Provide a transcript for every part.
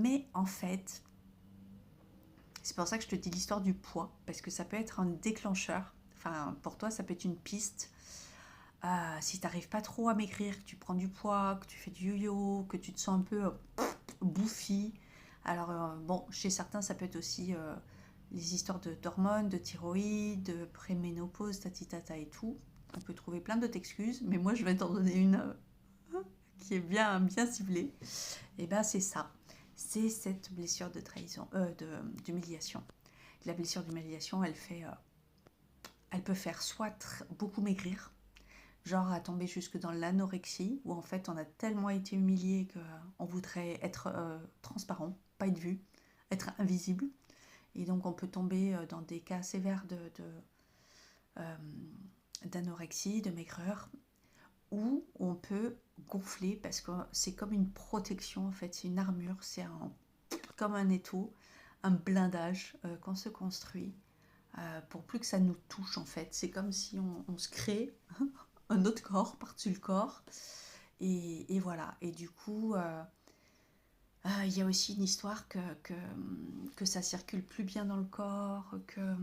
Mais en fait, c'est pour ça que je te dis l'histoire du poids, parce que ça peut être un déclencheur. Enfin, pour toi, ça peut être une piste. Si tu n'arrives pas trop à maigrir, que tu prends du poids, que tu fais du yo-yo, que tu te sens un peu bouffi. Alors, bon, chez certains, ça peut être aussi les histoires d'hormones, de thyroïde, de préménopause, tatitata et tout. On peut trouver plein d'autres excuses, mais moi, je vais t'en donner une qui est bien, bien ciblée. Et ben, c'est ça. C'est cette blessure de trahison, d'humiliation. La blessure d'humiliation, elle peut faire soit beaucoup maigrir, genre à tomber jusque dans l'anorexie, où en fait on a tellement été humilié qu'on voudrait être transparent, pas être vu, être invisible. Et donc on peut tomber dans des cas sévères euh, d'anorexie, de maigreur, ou on peut gonfler parce que c'est comme une protection en fait, c'est une armure, comme un étau, un blindage qu'on se construit pour plus que ça nous touche en fait. C'est comme si on se crée un autre corps par-dessus le corps. Et voilà. Et du coup, il y a aussi une histoire que ça circule plus bien dans le corps, que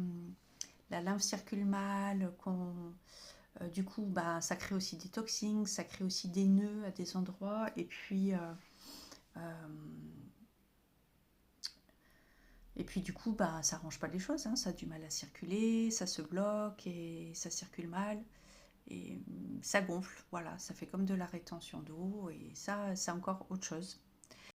la lymphe circule mal, du coup, bah, ça crée aussi des toxines, ça crée aussi des nœuds à des endroits. Euh, et puis du coup, bah, ça arrange pas les choses, hein. Ça a du mal à circuler, ça se bloque et ça circule mal. Et ça gonfle, voilà, ça fait comme de la rétention d'eau et ça, c'est encore autre chose.